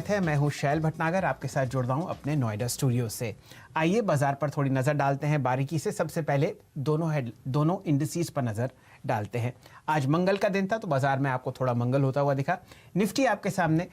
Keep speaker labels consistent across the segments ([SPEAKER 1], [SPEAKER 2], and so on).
[SPEAKER 1] है। मैं हूं शैल भटनागर, आपके साथ जुड़ रहा हूं अपने नोएडा स्टूडियो से। आइए बाजार पर थोड़ी नजर डालते हैं बारीकी से। सबसे पहले दोनों इंडिसेस पर नजर डालते हैं। आज मंगल का दिन था तो बाजार में आपको थोड़ा मंगल होता हुआ दिखा। निफ्टी आपके सामने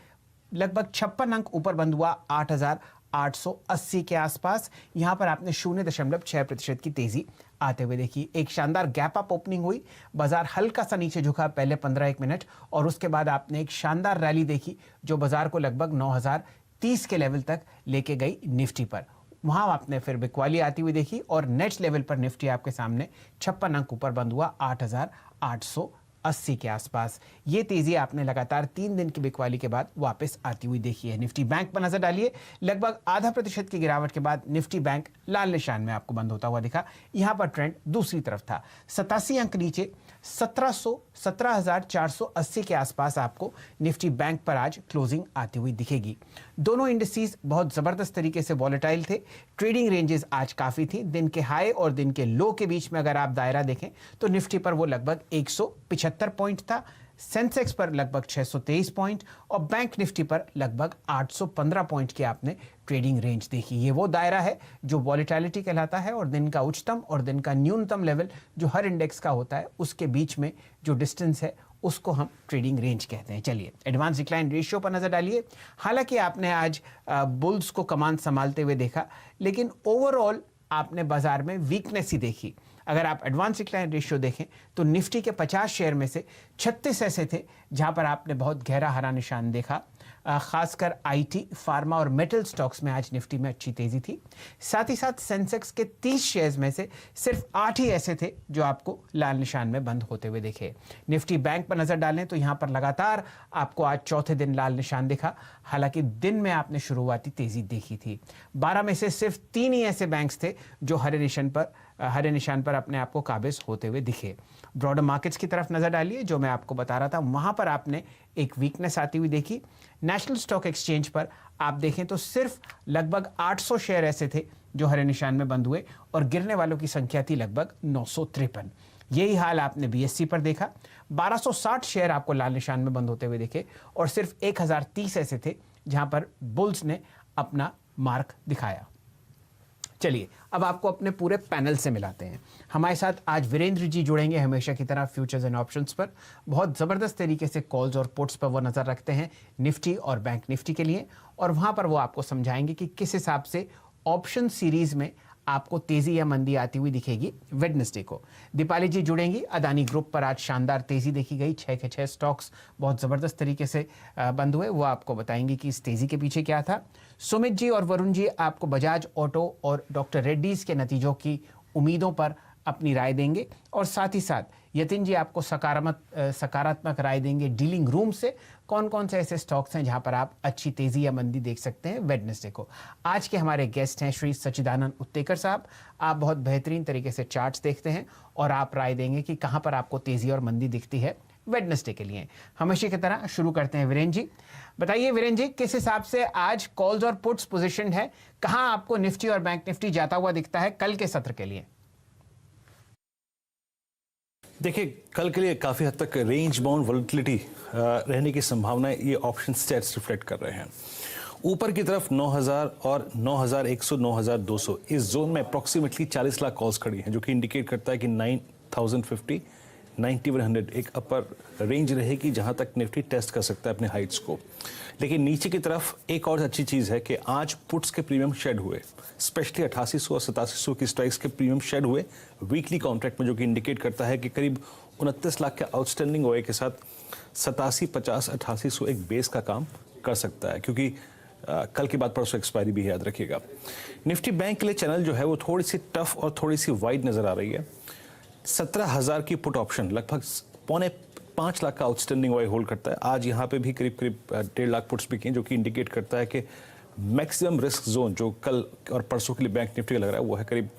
[SPEAKER 1] लगभग 56 अंक ऊपर बंद हुआ 8,880 के आसपास। यहां पर आपने 0.6% की तेजी आते हुए देखी। एक शानदार गैप अप ओपनिंग हुई, बाजार हल्का सा नीचे झुका पहले 15-1 मिनट, और उसके बाद आपने एक शानदार रैली देखी जो बाजार को लगभग 9,030 के लेवल तक लेके गई निफ्टी पर। वहां आपने फिर बिकवाली आती हुई देखी और नेट लेवल पर निफ्टी आपके सामने 56 अंक ऊपर बंद हुआ 8,880 के आसपास। ये तेजी आपने लगातार 3 दिन की बिकवाली के बाद वापस आती हुई देखी है। निफ्टी बैंक पर नजर डालिए, लगभग 0.5% की गिरावट के बाद निफ्टी बैंक लाल निशान में आपको बंद होता हुआ दिखा। यहां पर ट्रेंड दूसरी तरफ था। 87 अंक नीचे 17,480 के आसपास आपको निफ्टी बैंक पर आज क्लोजिंग आती हुई दिखेगी। दोनों इंडिसेस बहुत जबरदस्त तरीके से वॉलेटाइल थे। ट्रेडिंग रेंजेस आज काफी थी। दिन के हाई और दिन के लो के बीच में अगर आप दायरा देखें तो निफ्टी पर वो लगभग 175 पॉइंट था, सेंसेक्स पर लगभग 623 पॉइंट और बैंक निफ्टी पर लगभग 815 पॉइंट की आपने ट्रेडिंग रेंज देखी। ये वो दायरा है जो वॉलेटिलिटी कहलाता है, और दिन का उच्चतम और दिन का न्यूनतम लेवल जो हर इंडेक्स का होता है उसके बीच में जो डिस्टेंस है उसको हम ट्रेडिंग रेंज कहते हैं। चलिए एडवांस डिक्लाइन रेशियो पर नजर डालिए। हालांकि आपने आज बुल्स को कमान संभालते हुए देखा, लेकिन ओवरऑल आपने बाजार में वीकनेस ही देखी। अगर आप एडवांस डिक्लाइन रेशियो देखें तो निफ्टी के 50 शेयर में से 36 ऐसे थे जहां पर आपने बहुत गहरा हरा निशान देखा। खासकर आईटी, फार्मा और मेटल स्टॉक्स में आज निफ्टी में अच्छी तेजी थी। साथ ही साथ सेंसेक्स के 30 शेयर्स में से सिर्फ 8 ही ऐसे थे जो आपको लाल निशान में बंद होते हुए दिखे। निफ्टी बैंक पर नजर डालें तो यहां पर लगातार आपको आज चौथे दिन लाल निशान दिखा। हालांकि दिन में आपने शुरुआती तेजी देखी थी। 12 में से सिर्फ 3 ही ऐसे बैंक्स थे जो हरे निशान पर अपने आप को काबिज होते हुए दिखे। ब्रॉडर मार्केट्स की तरफ नजर डालिए, जो मैं आपको बता रहा था, वहां पर आपने एक वीकनेस आती हुई देखी। नेशनल स्टॉक एक्सचेंज पर आप देखें तो सिर्फ लगभग 800 शेयर ऐसे थे जो हरे निशान में बंद हुए और गिरने वालों की संख्या थी लगभग 953। यही हाल आपने बीएससी पर देखा। 1260 शेयर आपको लाल निशान में बंद होते हुए दिखे और सिर्फ 1030 ऐसे थे जहां पर बुल्स ने अपना मार्क दिखाया। चलिए अब आपको अपने पूरे पैनल से मिलाते हैं। हमारे साथ आज वीरेंद्र जी जुड़ेंगे हमेशा की तरह फ्यूचर्स एंड ऑप्शंस पर। बहुत ज़बरदस्त तरीके से कॉल्स और पुट्स पर वो नज़र रखते हैं निफ्टी और बैंक निफ्टी के लिए, और वहाँ पर वो आपको समझाएंगे कि किस हिसाब से ऑप्शन सीरीज़ में आपको तेजी या मंदी आती हुई दिखेगी वेडनेसडे को। दीपाली जी जुड़ेंगी। अदानी ग्रुप पर आज शानदार तेजी देखी गई। 6 के 6 स्टॉक्स बहुत ज़बरदस्त तरीके से बंद हुए। वो आपको बताएंगे कि इस तेजी के पीछे क्या था। सुमित जी और वरुण जी आपको बजाज ऑटो और डॉक्टर रेड्डीज के नतीजों की उम्मीदों पर अपनी राय देंगे, और साथ ही साथ यतिन जी आपको सकारात्मक राय देंगे डीलिंग रूम से कौन कौन से ऐसे स्टॉक्स हैं जहां पर आप अच्छी तेजी या मंदी देख सकते हैं वेडनेसडे को। आज के हमारे गेस्ट हैं श्री सच्चिदानंद उत्तेकर साहब। आप बहुत बेहतरीन तरीके से चार्ट्स देखते हैं और आप राय देंगे कि कहां पर आपको तेजी और मंदी दिखती है वेडनेसडे के लिए। हमेशा की तरह शुरू करते हैं वीरेंद्र जी। बताइए वीरेंद्र जी, किस हिसाब से आज कॉल्स और पुट्स पोजीशन है, कहां आपको निफ्टी और बैंक निफ्टी जाता हुआ दिखता है कल के सत्र के लिए?
[SPEAKER 2] देखिए, कल के लिए काफ़ी हद तक रेंज बाउंड वोलेटिलिटी रहने की संभावना ये ऑप्शन स्टेट्स रिफ्लेक्ट कर रहे हैं। ऊपर की तरफ 9,000 और 9,100, 9,200 इस जोन में अप्रॉक्सीमेटली 40 लाख कॉल्स खड़ी हैं, जो कि इंडिकेट करता है कि 9,050, 9,100 एक अपर रेंज रहेगी जहां तक निफ्टी टेस्ट कर सकता है अपने हाइट्स को। लेकिन नीचे की तरफ एक और अच्छी चीज़ है कि आज पुट्स के प्रीमियम शेड हुए, स्पेशली 8800 और 8700 की स्ट्राइक्स के प्रीमियम शेड हुए वीकली कॉन्ट्रैक्ट में, जो कि इंडिकेट करता है कि करीब 29 लाख के आउटस्टैंडिंग ओए के साथ 87, 50, 8800 एक बेस का काम कर सकता है, क्योंकि कल के बाद परसों एक्सपायरी भी याद रखिएगा। निफ्टी बैंक के लिए चैनल जो है वो थोड़ी सी टफ और थोड़ी सी वाइड नज़र आ रही है। 17,000 की पुट ऑप्शन लगभग 4.5 लाख का आउटस्टैंडिंग वाई होल्ड करता है। आज यहाँ पे भी करीब 1.5 लाख पुट्स भी किए, जो कि इंडिकेट करता है कि मैक्सिमम रिस्क जोन जो कल और परसों के लिए बैंक निफ्टी का लग रहा है वो है करीब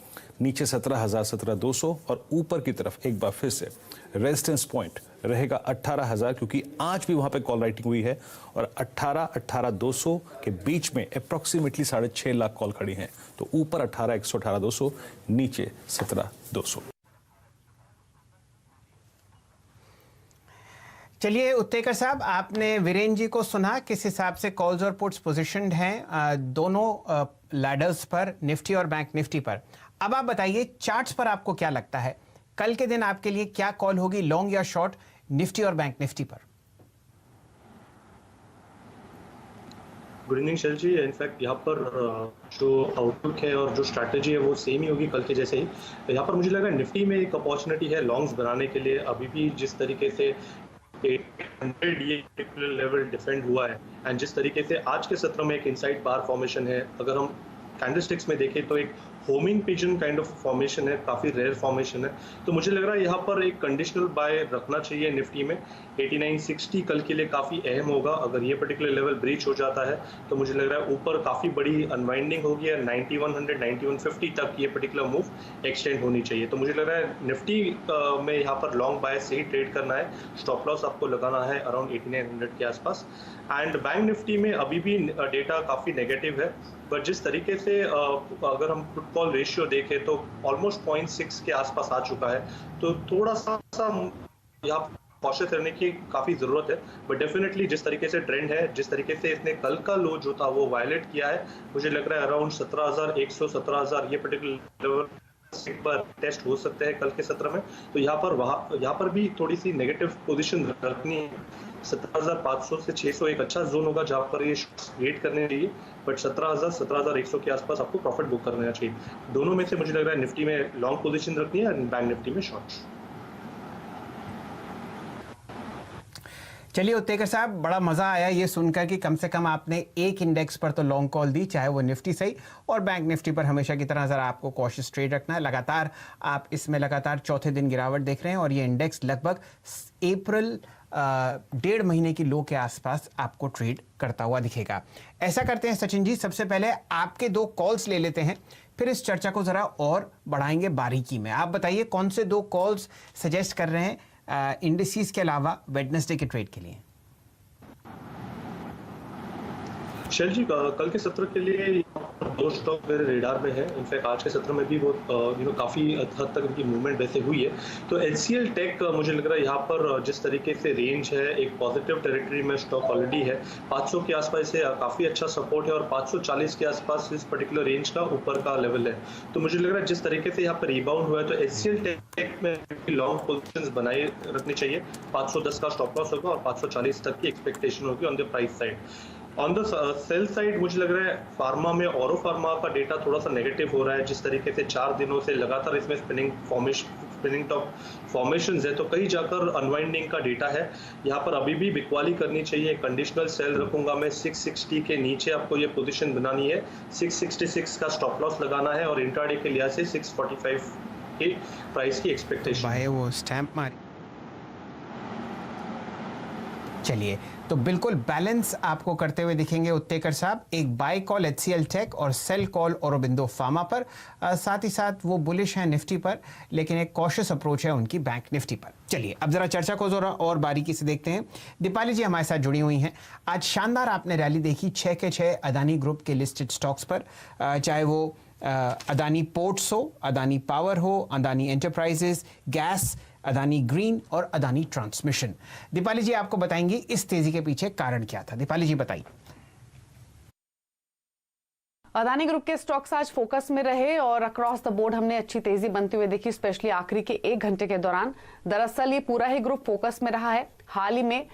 [SPEAKER 2] नीचे 17,000, 17,200, और ऊपर की तरफ एक बार फिर से रेजिस्टेंस पॉइंट रहेगा 18,000, क्योंकि आज भी वहाँ पे कॉल राइटिंग हुई है और 18,200 के बीच में अप्रॉक्सीमेटली 6.5 लाख कॉल खड़ी हैं। तो ऊपर 18,100, 18,200, नीचे 17,200।
[SPEAKER 1] चलिए उत्तेकर साहब, आपने वीरेंद्र जी को सुना किस हिसाब से कॉल्स और पुट्स पोजिशनड हैं दोनों लैडर्स पर, निफ्टी और बैंक निफ्टी पर। अब आप बताइए चार्ट्स पर आपको क्या लगता है, कल के दिन आपके लिए क्या कॉल होगी, लॉन्ग या शॉर्ट, निफ्टी और बैंक निफ्टी पर?
[SPEAKER 3] गुड इवनिंग शैल जी। इनफैक्ट यहाँ पर जो आउटलुक है और जो स्ट्रैटेजी है वो सेम ही होगी कल के जैसे ही। यहाँ पर मुझे लग रहा है निफ्टी में एक अपॉर्चुनिटी है लॉन्ग्स बनाने के लिए। अभी भी जिस तरीके से 800 ये पर्टिकुलर लेवल डिफेंड हुआ है एंड जिस तरीके से आज के सत्र में एक इनसाइड बार फॉर्मेशन है, अगर हम कैंडलस्टिक्स में देखें तो एक homing pigeon kind of formation है, काफ़ी रेयर फॉर्मेशन है। तो मुझे लग रहा है यहाँ पर एक कंडीशनल बाय रखना चाहिए निफ्टी में। 8960 कल के लिए काफ़ी अहम होगा। अगर ये पर्टिकुलर लेवल ब्रीच हो जाता है तो मुझे लग रहा है ऊपर काफ़ी बड़ी अनवाइंडिंग होगी और 9100 9150 तक ये पर्टिकुलर मूव एक्सटेंड होनी चाहिए। तो मुझे लग रहा है निफ्टी में यहाँ पर लॉन्ग बाय से ही ट्रेड करना है। स्टॉप लॉस आपको लगाना है अराउंड 8900 के आसपास। एंड बैंक निफ्टी में अभी भी डेटा काफ़ी नेगेटिव है, बट जिस तरीके से अगर हम पुट कॉल रेशियो देखें तो ऑलमोस्ट 0.6 के आसपास आ चुका है। तो थोड़ा सा यहाँ कॉशियस रहने की काफ़ी ज़रूरत है। बट डेफिनेटली जिस तरीके से ट्रेंड है, जिस तरीके से इसने कल का लो जो था वो वायलेट किया है, मुझे लग रहा है अराउंड 17,100 17,000 ये पर्टिकुलर लेवल एक बार टेस्ट हो सकते हैं कल के सत्र में। तो यहाँ पर भी थोड़ी सी नेगेटिव पोजीशन रखनी है। 17,500 से 600 एक अच्छा जोन होगा जहाँ पर ये वेट करने चाहिए, बट 17,000 17,100 के आसपास आपको प्रॉफिट बुक करना चाहिए। दोनों में से मुझे लग रहा है निफ्टी में लॉन्ग पोजीशन रखनी है और बैंक निफ्टी में शॉर्ट।
[SPEAKER 1] चलिए उत्तेकर साहब, बड़ा मजा आया ये सुनकर कि कम से कम आपने एक इंडेक्स पर तो लॉन्ग कॉल दी, चाहे वो निफ्टी सही, और बैंक निफ्टी पर हमेशा की तरह जरा आपको कॉशियस ट्रेड रखना है। लगातार आप इसमें लगातार चौथे दिन गिरावट देख रहे हैं और ये इंडेक्स लगभग अप्रैल 1.5 महीने की लो के आसपास आपको ट्रेड करता हुआ दिखेगा। ऐसा करते हैं सचिन जी, सबसे पहले आपके 2 कॉल्स ले लेते हैं, फिर इस चर्चा को जरा और बढ़ाएंगे बारीकी में। आप बताइए कौन से 2 कॉल्स सजेस्ट कर रहे हैं इंडिसेस के अलावा वेडनेसडे के ट्रेड के लिए?
[SPEAKER 3] शैल जी, कल के सत्र के लिए 2 स्टॉक मेरे रेडार में है। इनफैक्ट आज के सत्र में भी वो काफ़ी हद तक इनकी मूवमेंट वैसे हुई है। तो HCL टेक मुझे लग रहा है यहाँ पर जिस तरीके से रेंज है, एक पॉजिटिव टेरिटरी में स्टॉक ऑलरेडी है। 500 के आसपास इसे काफ़ी अच्छा सपोर्ट है और 540 के आसपास इस पर्टिकुलर रेंज का ऊपर का लेवल है। तो मुझे लग रहा है जिस तरीके से यहाँ पर रिबाउंड हुआ है तो HCL टेक में लॉन्ग पोजिशन बनाए रखनी चाहिए। 510 का स्टॉप लॉस होगा और 540 तक की एक्सपेक्टेशन होगी on the price side. On the sell side मुझे लग रहा है फार्मा में औरो फार्मा का डेटा थोड़ा सा नेगेटिव हो रहा है। जिस तरीके से 4 दिनों से लगातार इसमें स्पिनिंग टॉप फॉर्मेशंस है, तो कहीं जाकर अनवाइंडिंग का डेटा है। यहाँ पर अभी भी बिकवाली करनी चाहिए। कंडीशनल सेल रखूंगा मैं 660 के नीचे आपको ये पोजीशन बनानी है। 666 का स्टॉप लॉस लगाना है और इंट्राडे के लिहाज से 645 के प्राइस की एक्सपेक्टेशन।
[SPEAKER 1] भाई वो स्टैंप मारी। चलिए, तो बिल्कुल बैलेंस आपको करते हुए दिखेंगे उत्तेकर साहब। एक बाय कॉल HCL टेक और सेल कॉल औरोबिंदो फार्मा पर, साथ ही साथ वो बुलिश हैं निफ्टी पर, लेकिन एक कॉशियस अप्रोच है उनकी बैंक निफ्टी पर। चलिए अब जरा चर्चा को जरा और बारीकी से देखते हैं। दीपाली जी हमारे साथ जुड़ी हुई हैं। आज शानदार आपने रैली देखी 6 के 6 अदानी ग्रुप के लिस्टेड स्टॉक्स पर, चाहे वो अदानी पोर्ट्स हो, अदानी पावर हो, Adani enterprises, gas, Adani green और अदानी ट्रांसमिशन। दीपाली जी आपको बताएंगी इस तेजी के पीछे कारण क्या था। दीपाली जी बताइए।
[SPEAKER 4] अदानी ग्रुप के स्टॉक्स आज फोकस में रहे और अक्रॉस द बोर्ड हमने अच्छी तेजी बनती हुई देखी, स्पेशली आखिरी के 1 घंटे के दौरान। दरअसल ये पूरा ही ग्रुप फोकस में रहा है। हाल ही में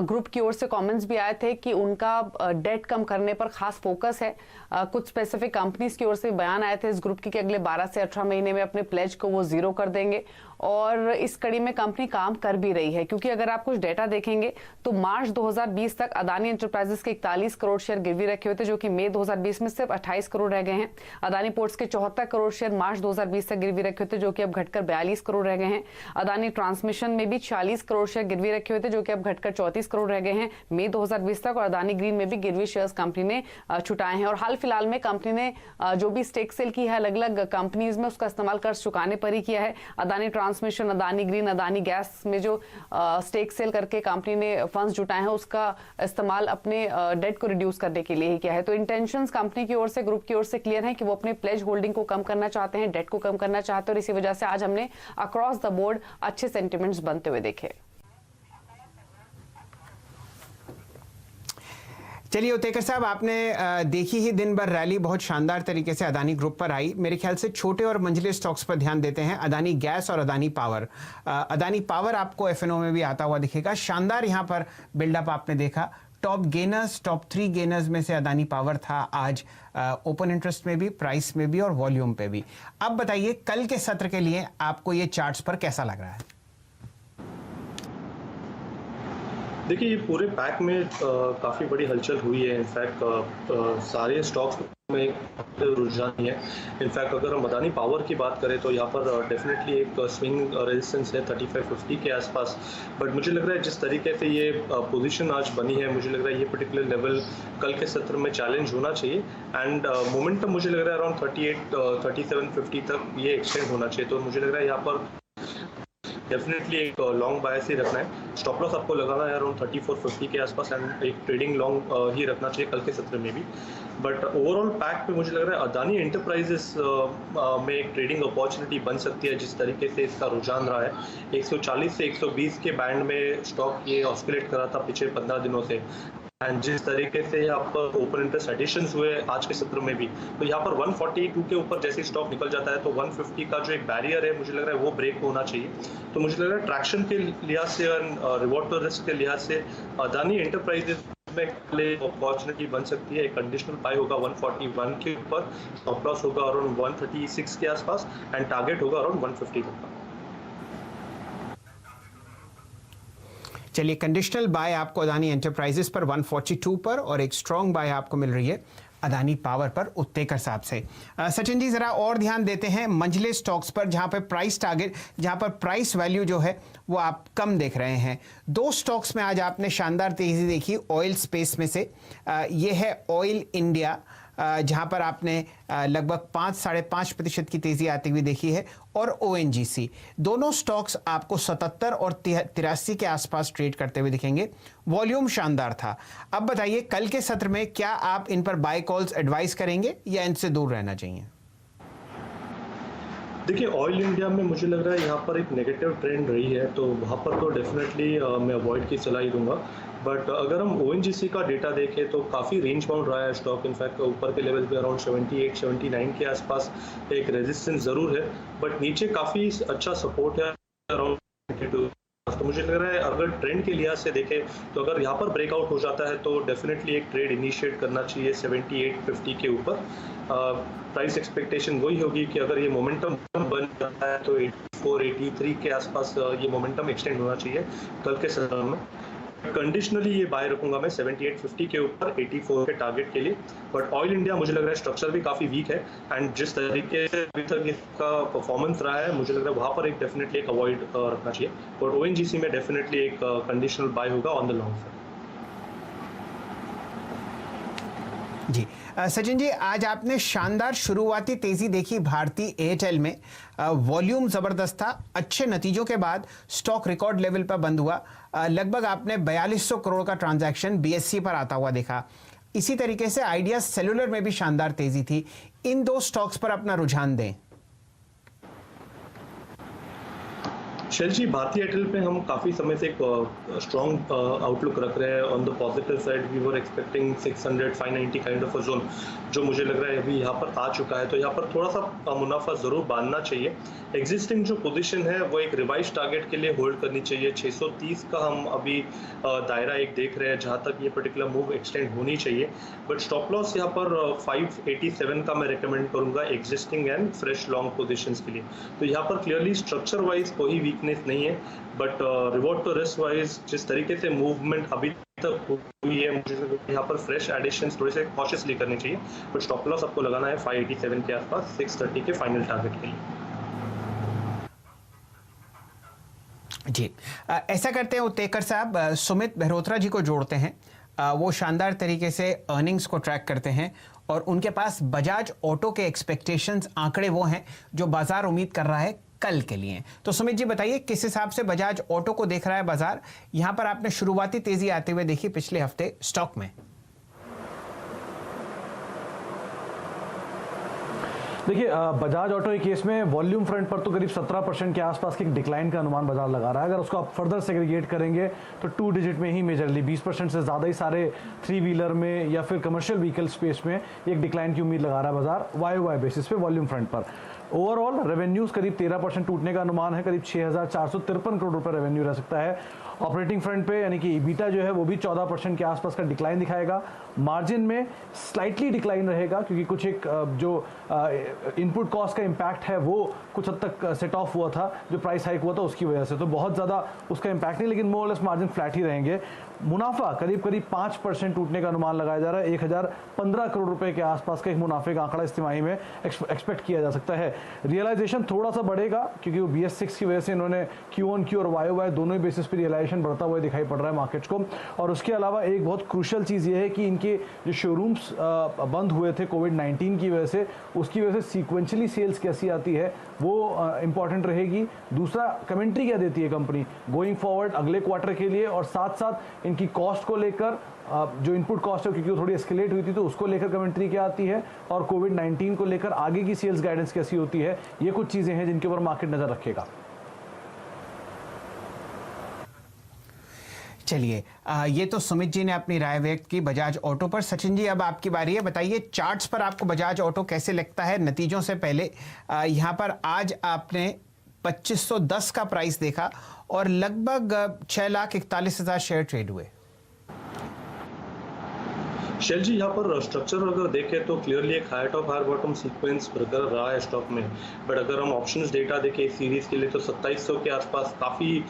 [SPEAKER 4] ग्रुप की ओर से कमेंट्स भी आए थे कि उनका डेट कम करने पर खास फोकस है। कुछ स्पेसिफिक कंपनीज की ओर से बयान आए थे इस ग्रुप की कि अगले 12 से 18 महीने में अपने प्लेज को वो 0 कर देंगे और इस कड़ी में कंपनी काम कर भी रही है। क्योंकि अगर आप कुछ डेटा देखेंगे तो मार्च 2020 तक अदानी एंटरप्राइजेस के 41 करोड़ शेयर गिरवी रखे हुए थे, जो कि मई 2020 में सिर्फ 28 करोड़ रह गए हैं। अदानी पोर्ट्स के 74 करोड़ शेयर मार्च 2020 तक गिरवी रखे हुए थे, जो कि अब घटकर 42 करोड़ रह गए हैं। अदानी ट्रांसमिशन में भी 40 करोड़ शेयर गिरवी रखे हुए थे, जो कि अब घटकर 34 करोड़ रह गए हैं मई 2020 तक। और अदानी ग्रीन में भी गिरवी शेयर्स कंपनी ने छुटाए हैं। और हाल फिलहाल में कंपनी ने जो भी स्टेक सेल की है अलग अलग कंपनीज में, उसका इस्तेमाल कर्ज चुकाने पर ही किया है। Adani transmission, Adani green, Adani gas में जो स्टेक सेल करके कंपनी ने फंड्स जुटाए हैं, उसका इस्तेमाल अपने डेट को रिड्यूस करने के लिए ही किया है। तो इंटेंशंस कंपनी की ओर से, ग्रुप की ओर से क्लियर है कि वो अपने प्लेज होल्डिंग को कम करना चाहते हैं, डेट को कम करना चाहते हैं। और इसी वजह से आज हमने अक्रॉस द बोर्ड अच्छे सेंटिमेंट्स बनते हुए देखे।
[SPEAKER 1] चलिए उतेकर साहब, आपने देखी ही दिन भर रैली बहुत शानदार तरीके से अदानी ग्रुप पर आई। मेरे ख्याल से छोटे और मंझले स्टॉक्स पर ध्यान देते हैं, अदानी गैस और अदानी पावर। अदानी पावर आपको एफएनओ में भी आता हुआ दिखेगा। शानदार यहाँ पर बिल्डअप आपने देखा। टॉप गेनर्स, टॉप 3 गेनर्स में से अदानी पावर था आज, ओपन इंटरेस्ट में भी, प्राइस में भी और वॉल्यूम पे भी। अब बताइए कल के सत्र के लिए आपको ये चार्ट्स पर कैसा लग रहा है?
[SPEAKER 3] देखिए, ये पूरे पैक में काफ़ी बड़ी हलचल हुई है। इनफैक्ट सारे स्टॉक्स में रुझान है। इनफैक्ट अगर हम अदानी पावर की बात करें तो यहाँ पर डेफिनेटली एक स्विंग रेजिस्टेंस है 3550 के आसपास। बट मुझे लग रहा है जिस तरीके से ये पोजीशन आज बनी है, मुझे लग रहा है ये पर्टिकुलर लेवल कल के सत्र में चैलेंज होना चाहिए। एंड मोमेंटम मुझे लग रहा है अराउंड 3750 तक ये एक्सटेंड होना चाहिए। तो मुझे लग रहा है यहाँ पर डेफिनेटली एक लॉन्ग बायस ही रखना है। स्टॉप लॉस आपको लगाना है अराउंड 3450 के आसपास एंड एक ट्रेडिंग लॉन्ग ही रखना चाहिए कल के सत्र में भी। बट ओवरऑल पैक पे मुझे लग रहा है अदानी एंटरप्राइजेस में एक ट्रेडिंग अपॉर्चुनिटी बन सकती है जिस तरीके से इसका रुझान रहा है। 140 से 120 के बैंड में स्टॉक ये ऑस्किलेट कर रहा था पिछले 15 दिनों से। एंड जिस तरीके से यहाँ पर ओपन इंटरेस्ट एडिशंस हुए आज के सत्र में भी, तो यहाँ पर 142 के ऊपर जैसे स्टॉक निकल जाता है तो 150 का जो एक बैरियर है मुझे लग रहा है वो ब्रेक होना चाहिए। तो मुझे लग रहा है ट्रैक्शन के लिहाज से और रिवॉर्ड टू रिस्क के लिहाज से अदानी एंटरप्राइजेस में अपॉर्चुनिटी बन सकती है। एक कंडीशनल बाय होगा 141 के ऊपर, स्टॉप लॉस होगा अराउंड 136 के आसपास एंड टारगेट होगा अराउंड 150 तक का।
[SPEAKER 1] चलिए, कंडीशनल बाय आपको अदानी एंटरप्राइजेस पर 142 पर और एक स्ट्रॉन्ग बाय आपको मिल रही है अदानी पावर पर उत्तेकर साहब से। सचिन जी, जरा और ध्यान देते हैं मंझले स्टॉक्स पर जहां पर प्राइस टारगेट, जहां पर प्राइस वैल्यू जो है वो आप कम देख रहे हैं। 2 स्टॉक्स में आज आपने शानदार तेजी देखी ऑयल स्पेस में से। ये है ऑयल इंडिया, जहां पर आपने लगभग 5-5.5% की तेजी आती हुई देखी है, और ONGC। दोनों स्टॉक्स आपको 77 और 83 के आसपास ट्रेड करते हुए दिखेंगे। वॉल्यूम शानदार था। अब बताइए कल के सत्र में क्या आप इन पर बाय कॉल्स एडवाइस करेंगे या इनसे दूर रहना चाहिए?
[SPEAKER 3] देखिए, ऑयल इंडिया में मुझे लग रहा है यहाँ पर एक नेगेटिव ट्रेंड रही है, तो वहाँ पर तो डेफिनेटली मैं अवॉइड की सलाह ही दूंगा। बट अगर हम ONGC का डेटा देखें तो काफ़ी रेंज बाउंड रहा है स्टॉक। इनफैक्ट ऊपर के लेवल पे अराउंड 78-79 के आसपास एक रेजिस्टेंस ज़रूर है, बट नीचे काफ़ी अच्छा सपोर्ट है अराउंड 22। तो मुझे लग रहा है अगर ट्रेंड के लिहाज से देखें तो अगर यहाँ पर ब्रेकआउट हो जाता है तो डेफिनेटली एक ट्रेड इनिशिएट करना चाहिए 7850 के ऊपर। प्राइस एक्सपेक्टेशन वही होगी कि अगर ये मोमेंटम बन जाता है तो 84-83 के आसपास ये मोमेंटम एक्सटेंड होना चाहिए कल के सत्र में। कंडीशनली ये बाय रखूंगा मैं 7850 के ऊपर 84 के टारगेट के लिए। बट ऑयल इंडिया मुझे लग रहा है स्ट्रक्चर भी काफ़ी वीक है एंड जिस तरीके से अभी तक इसका परफॉर्मेंस रहा है मुझे लग रहा है वहाँ पर एक डेफिनेटली एक अवॉइड रखना चाहिए। और ONGC में डेफिनेटली एक कंडीशनल बाय होगा ऑन द लॉन्ग साइड।
[SPEAKER 1] जी सचिन जी, आज आपने शानदार शुरुआती तेजी देखी भारतीय एयरटेल में। वॉल्यूम जबरदस्त था, अच्छे नतीजों के बाद स्टॉक रिकॉर्ड लेवल पर बंद हुआ। लगभग आपने 4200 करोड़ का ट्रांजैक्शन BSE पर आता हुआ देखा। इसी तरीके से आइडिया सेलुलर में भी शानदार तेजी थी। इन 2 स्टॉक्स पर अपना रुझान दें।
[SPEAKER 3] शैल जी, भारतीय एयरटेल पे हम काफ़ी समय से एक स्ट्रॉन्ग आउटलुक रख रहे हैं। On the positive side we were expecting 600-590 kind of a zone, जो मुझे लग रहा है अभी यहाँ पर आ चुका है। तो यहाँ पर थोड़ा सा मुनाफा ज़रूर बांधना चाहिए। एग्जिस्टिंग जो पोजीशन है वो एक रिवाइज टारगेट के लिए होल्ड करनी चाहिए। 630 का हम अभी दायरा एक देख रहे हैं जहाँ तक ये पर्टिकुलर मूव एक्सटेंड होनी चाहिए। बट स्टॉप लॉस यहाँ पर 587 का मैं रिकमेंड करूँगा existing and fresh long positions के लिए। तो यहाँ पर क्लियरली स्ट्रक्चर वाइज कोई वीकनेस नहीं है, but reward to risk wise जिस तरीके से मूवमेंट अभी तक हुई है मुझे यहाँ पर फ्रेश एडिशंस थोड़े से कॉशियसली करनी चाहिए। बट स्टॉप लॉस आपको लगाना है 587 के आसपास 630 के फाइनल टारगेट के लिए।
[SPEAKER 1] जी ऐसा करते हैं उत्तेकर साहब, सुमित मेहरोत्रा जी को जोड़ते हैं। वो शानदार तरीके से अर्निंग्स को ट्रैक करते हैं और उनके पास बजाज ऑटो के एक्सपेक्टेशंस आंकड़े वो हैं जो बाजार उम्मीद कर रहा है कल के लिए। तो सुमित जी बताइए किस हिसाब से बजाज ऑटो को देख रहा है बाजार? यहां पर आपने शुरुआती तेजी आते हुए देखी पिछले हफ्ते स्टॉक में।
[SPEAKER 5] देखिए बजाज ऑटो के केस में वॉल्यूम फ्रंट पर तो करीब 17% के आसपास की डिक्लाइन का अनुमान बाजार लगा रहा है। अगर उसको आप फर्दर सेग्रीगेट करेंगे तो 2 डिजिट में ही मेजरली 20% से ज़्यादा ही सारे 3 व्हीलर में या फिर कमर्शियल व्हीकल स्पेस में एक डिक्लाइन की उम्मीद लगा रहा है बाजार वाई बेसिस पे वॉल्यूम फ्रंट पर। ओवरऑल रेवेन्यूज करीब 13% टूटने का अनुमान है, करीब 6,453 करोड़ रुपए रेवेन्यू रह सकता है। ऑपरेटिंग फ्रंट पे यानी कि ईबीटा जो है वो भी 14% के आसपास का डिक्लाइन दिखाएगा। मार्जिन में स्लाइटली डिक्लाइन रहेगा क्योंकि कुछ एक जो इनपुट कॉस्ट का इम्पैक्ट है वो कुछ हद तक सेट ऑफ हुआ था, जो प्राइस हाइक हुआ था उसकी वजह से, तो बहुत ज़्यादा उसका इम्पैक्ट नहीं, लेकिन मोर लेस मार्जिन फ्लैट ही रहेंगे। मुनाफा करीब 5% टूटने का अनुमान लगाया जा रहा है। 1,015 करोड़ रुपए के आसपास का एक मुनाफे का आंकड़ा इस तिमाही में एक्सपेक्ट किया जा सकता है। रियलाइजेशन थोड़ा सा बढ़ेगा क्योंकि वो BS6 की वजह से इन्होंने Q-on-Q और YoY दोनों ही बेसिस पर रियलाइजेशन बढ़ता हुआ दिखाई पड़ रहा है मार्केट्स को। और उसके अलावा एक बहुत क्रूशियल चीज़ ये है कि इनके जो शोरूम्स बंद हुए थे कोविड-19 की वजह से, उसकी वजह से सीक्वेंशली सेल्स कैसी आती है वो इंपॉर्टेंट रहेगी। दूसरा, कमेंट्री क्या देती है कंपनी गोइंग फॉरवर्ड अगले क्वार्टर के लिए, और साथ साथ इनकी कॉस्ट को लेकर जो इनपुट कॉस्ट है क्योंकि वो थोड़ी एस्केलेट हुई थी तो उसको लेकर कमेंट्री क्या आती है, और कोविड-19 को लेकर आगे की सेल्स गाइडेंस कैसी होती है, ये कुछ चीज़ें हैं जिनके ऊपर मार्केट नज़र रखेगा।
[SPEAKER 1] चलिए ये तो सुमित जी ने अपनी राय व्यक्त की बजाज ऑटो पर। सचिन जी, अब आपकी बारी है, बताइए चार्ट्स पर आपको बजाज ऑटो कैसे लगता है। नतीजों से पहले यहाँ पर आज आपने 2510 का प्राइस देखा और लगभग 6,41,000 शेयर ट्रेड हुए।
[SPEAKER 3] शेल जी, यहाँ पर स्ट्रक्चर अगर देखें तो क्लियरली एक high top higher bottom sequence बरकरार रहा है स्टॉक में। बट अगर हम ऑप्शंस डेटा देखें इस सीरीज के लिए तो 2700 के आसपास काफ़ी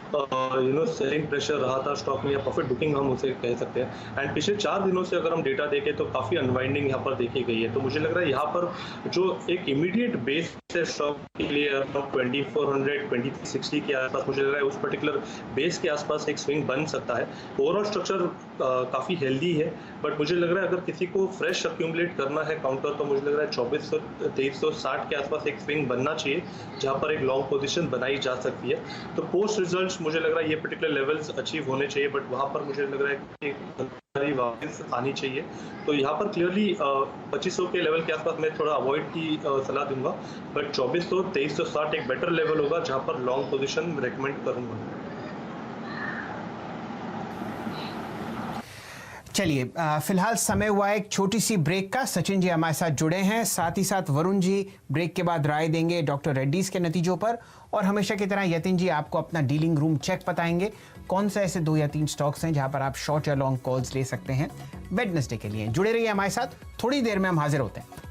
[SPEAKER 3] सेलिंग प्रेशर रहा था स्टॉक में, या प्रॉफिट बुकिंग हम उसे कह सकते हैं। एंड पिछले 4 दिनों से अगर हम डेटा देखें तो काफ़ी अनवाइंडिंग यहाँ पर देखी गई है। तो मुझे लग रहा है यहाँ पर जो एक इमीडिएट बेस है स्टॉक के लिए 2400 2360 के आसपास, मुझे लग रहा है उस पर्टिकुलर बेस के आसपास एक स्विंग बन सकता है। ओवरऑल स्ट्रक्चर काफ़ी हेल्दी है, बट मुझे लग रहा है अगर किसी को फ्रेश अक्यूमुलेट करना है काउंटर तो मुझे लग रहा है 2400-2360 के आसपास एक स्विंग बनना चाहिए जहाँ पर एक लॉन्ग पोजीशन बनाई जा सकती है। तो पोस्ट रिजल्ट्स मुझे लग रहा है ये पर्टिकुलर लेवल्स अचीव होने चाहिए, बट वहाँ पर मुझे लग रहा है कि वापस आनी चाहिए। तो यहाँ पर क्लियरली 2500 के लेवल के आसपास मैं थोड़ा अवॉइड की सलाह दूंगा, बट 2400-2360 एक बेटर लेवल होगा जहाँ पर लॉन्ग पोजीशन रेकमेंड करूंगा।
[SPEAKER 1] चलिए फिलहाल समय हुआ एक छोटी सी ब्रेक का। सचिन जी हमारे साथ जुड़े हैं, साथ ही साथ वरुण जी ब्रेक के बाद राय देंगे डॉक्टर रेड्डीज के नतीजों पर, और हमेशा की तरह यतिन जी आपको अपना डीलिंग रूम चेक बताएंगे कौन से ऐसे 2 या 3 स्टॉक्स हैं जहां पर आप शॉर्ट या लॉन्ग कॉल्स ले सकते हैं वेडनेसडे के लिए। जुड़े रहिए हमारे साथ, थोड़ी देर में हम हाजिर होते हैं।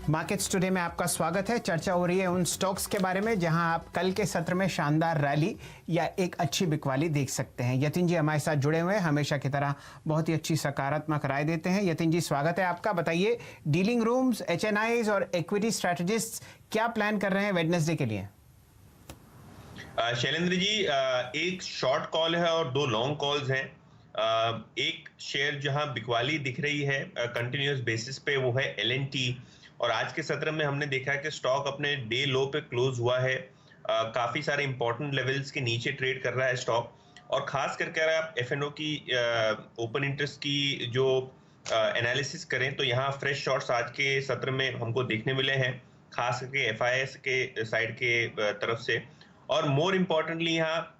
[SPEAKER 1] मार्केट्स टुडे में आपका स्वागत है। चर्चा हो रही है उन स्टॉक्स के बारे में जहां आप कल के सत्र में शानदार रैली या एक अच्छी बिकवाली देख सकते हैं। यतिन जी हमारे साथ जुड़े हुए हैं, हमेशा की तरह बहुत ही अच्छी सकारात्मक राय देते हैं। यतिन जी स्वागत है आपका। बताइए डीलिंग रूम्स, HNIs और इक्विटी स्ट्रेटेजिस्ट क्या प्लान कर रहे हैं वेडनेसडे के लिए?
[SPEAKER 6] शैलेंद्र जी, एक शॉर्ट कॉल है और 2 लॉन्ग कॉल्स हैं। एक शेयर जहां बिकवाली दिख रही है कंटिन्यूअस बेसिस पे वो है L&T, और आज के सत्र में हमने देखा है कि स्टॉक अपने डे लो पे क्लोज हुआ है। काफी सारे इंपॉर्टेंट लेवल्स के नीचे ट्रेड कर रहा है स्टॉक, और खास करके अगर आप F&O की ओपन इंटरेस्ट की जो एनालिसिस करें तो यहाँ फ्रेश शॉर्ट्स आज के सत्र में हमको देखने मिले हैं, खास करके FIS के साइड के तरफ से। और मोर इम्पोर्टेंटली यहाँ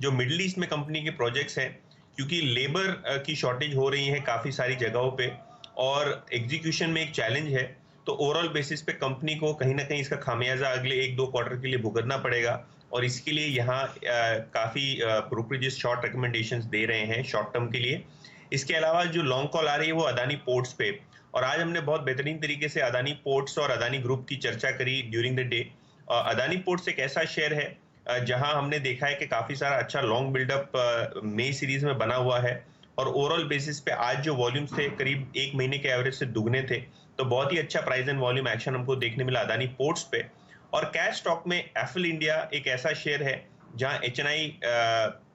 [SPEAKER 6] जो मिडिल ईस्ट में कंपनी के प्रोजेक्ट्स हैं, क्योंकि लेबर की शॉर्टेज हो रही है काफ़ी सारी जगहों पे और एग्जीक्यूशन में एक चैलेंज है, तो ओवरऑल बेसिस पे कंपनी को कहीं ना कहीं इसका खामियाजा अगले 1-2 क्वार्टर के लिए भुगतना पड़ेगा, और इसके लिए यहाँ काफ़ी ब्रोकरेजेस शॉर्ट रिकमेंडेशंस दे रहे हैं शॉर्ट टर्म के लिए। इसके अलावा जो लॉन्ग कॉल आ रही है वो अदानी पोर्ट्स पे, और आज हमने बहुत बेहतरीन तरीके से अदानी पोर्ट्स और अदानी ग्रुप की चर्चा करी during the day. Adani ports एक ऐसा शेयर है जहां हमने देखा है कि काफी सारा अच्छा लॉन्ग बिल्डअप मई सीरीज में बना हुआ है, और ओवरऑल बेसिस पे आज जो वॉल्यूम्स थे करीब 1 महीने के एवरेज से दुगने थे, तो बहुत ही अच्छा प्राइस एंड वॉल्यूम एक्शन हमको देखने मिला अदानी पोर्ट्स पे। और कैश स्टॉक में एफएल इंडिया एक ऐसा शेयर है जहां HNI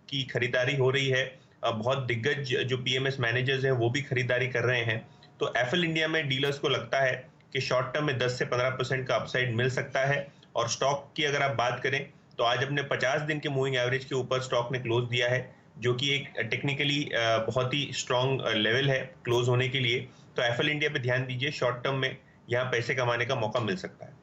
[SPEAKER 6] की खरीदारी हो रही है, बहुत दिग्गज जो PMS मैनेजर्स हैं वो भी खरीदारी कर रहे हैं, तो एफएल इंडिया में डीलर्स को लगता है कि शॉर्ट टर्म में 10 से 15% का अपसाइड मिल सकता है। और स्टॉक की अगर आप बात करें तो आज अपने 50 दिन के मूविंग एवरेज के ऊपर स्टॉक ने क्लोज दिया है, जो कि एक टेक्निकली बहुत ही स्ट्रॉन्ग लेवल है क्लोज होने के लिए। तो एफएल इंडिया पे ध्यान दीजिए, शॉर्ट टर्म में यहाँ पैसे कमाने का मौका मिल सकता है।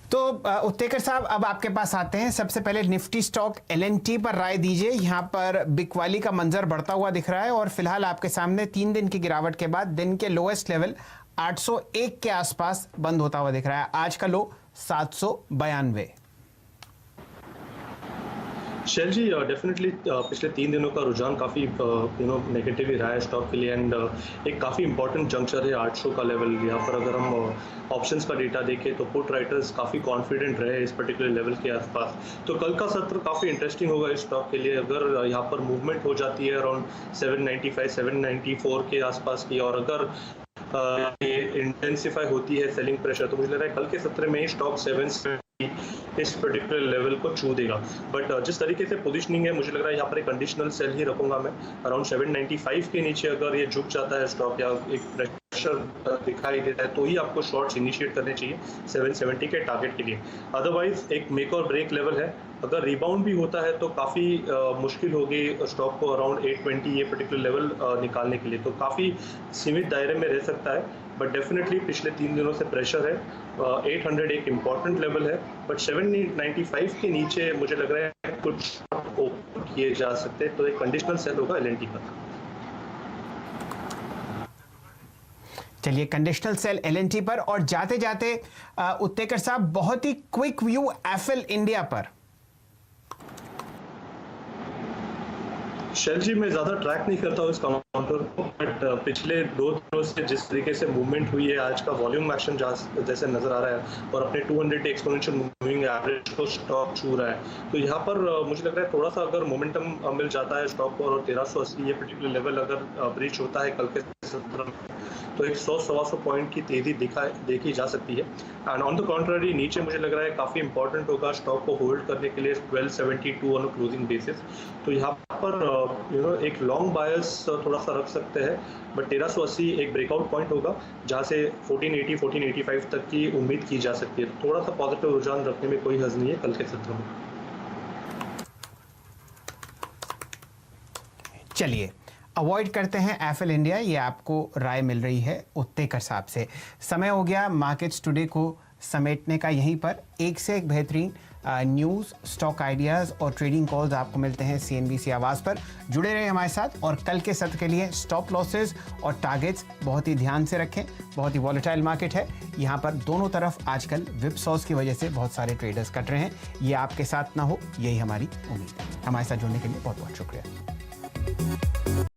[SPEAKER 1] तो उत्तेकर साहब, अब आपके पास आते हैं। सबसे पहले निफ्टी स्टॉक एलएनटी पर राय दीजिए। यहाँ पर बिकवाली का मंजर बढ़ता हुआ दिख रहा है और फिलहाल आपके सामने 3 दिन की गिरावट के बाद दिन के लोएस्ट लेवल 801 के आसपास बंद होता हुआ दिख रहा है। आज का लो 792।
[SPEAKER 3] शैल जी, डेफिनेटली पिछले 3 दिनों का रुझान काफ़ी नेगेटिव ही रहा है स्टॉक के लिए एंड एक काफ़ी इंपॉर्टेंट जंक्चर है 800 का लेवल। यहाँ पर अगर हम ऑप्शंस का डेटा देखें तो पुट राइटर्स काफ़ी कॉन्फिडेंट रहे इस पर्टिकुलर लेवल के आसपास। तो कल का सत्र काफ़ी इंटरेस्टिंग होगा इस स्टॉक के लिए। अगर यहाँ पर मूवमेंट हो जाती है अराउंड 795 794 के आसपास की, और अगर इंटेंसिफाई होती है सेलिंग प्रेशर, तो मुझे लग रहा है कल के सत्र में ही स्टॉक 770 इस पर्टिकुलर लेवल को छू देगा। बट जिस तरीके से पोजीशनिंग है, मुझे लग रहा है यहाँ पर एक कंडीशनल सेल ही रखूंगा मैं। अराउंड 795 के नीचे अगर ये झुक जाता है स्टॉक या एक प्रेशर दिखाई देता है तो ही आपको शॉर्ट्स इनिशिएट करने चाहिए 770 के टारगेट के लिए। अदरवाइज एक मेक और ब्रेक लेवल है। अगर रिबाउंड भी होता है तो काफ़ी मुश्किल होगी स्टॉक को अराउंड 820 ये पर्टिकुलर लेवल निकालने के लिए। तो काफ़ी सीमित दायरे में रह सकता है, बट डेफिनेटली पिछले 3 दिनों से प्रेशर है। 800 एक इम्पॉर्टेंट लेवल है, बट 795 के नीचे मुझे लग रहा है कुछ ओपन किए जा सकते हैं। तो एक कंडीशनल सेल होगा एलएनटी पर।
[SPEAKER 1] चलिए, कंडीशनल सेल एलएनटी पर। और जाते जाते उत्तेकर साहब, बहुत ही क्विक व्यू एफएल इंडिया पर।
[SPEAKER 3] शैल जी, मैं ज़्यादा ट्रैक नहीं करता हूँ इस काउंटर को, बट पिछले 2 दिनों से जिस तरीके से मूवमेंट हुई है, आज का वॉल्यूम एक्शन जैसे नज़र आ रहा है और अपने 200 एक्सपोनेंशियल मूविंग एवरेज को स्टॉक छू रहा है। तो यहाँ पर मुझे लग रहा है थोड़ा सा अगर मोमेंटम मिल जाता है स्टॉक को और 1380 ये पर्टिकुलर लेवल अगर ब्रीच होता है कल के सत्र में, तो एक 100-125 पॉइंट की तेजी देखी जा सकती है। एंड ऑन द कॉन्ट्ररी नीचे मुझे लग रहा है काफ़ी इंपॉर्टेंट होगा स्टॉक को होल्ड करने के लिए 1272 ऑन क्लोजिंग बेसिस। तो यहाँ पर एक लॉन्ग बायस थोड़ा सा रख सकते हैं, बट 1380 एक ब्रेकआउट पॉइंट होगा जहाँ से 1480 1485 तक की उम्मीद की जा सकती है। थोड़ा सा पॉजिटिव रुझान रखने में कोई हर्ज नहीं है कल के सत्र में।
[SPEAKER 1] चलिए, अवॉइड करते हैं एफएल इंडिया। ये आपको राय मिल रही है उत्तेकर साहब से। समय हो गया मार्केट्स टुडे को समेटने का। यहीं पर एक से एक बेहतरीन न्यूज़, स्टॉक आइडियाज़ और ट्रेडिंग कॉल्स आपको मिलते हैं सीएनबीसी आवाज़ पर। जुड़े रहे हमारे साथ और कल के सत्र के लिए स्टॉप लॉसेस और टारगेट्स बहुत ही ध्यान से रखें। बहुत ही वॉलेटाइल मार्केट है। यहाँ पर दोनों तरफ आजकल विप सॉस की वजह से बहुत सारे ट्रेडर्स कट रहे हैं। ये आपके साथ ना हो, यही हमारी उम्मीद है। हमारे साथ जुड़ने के लिए बहुत बहुत शुक्रिया।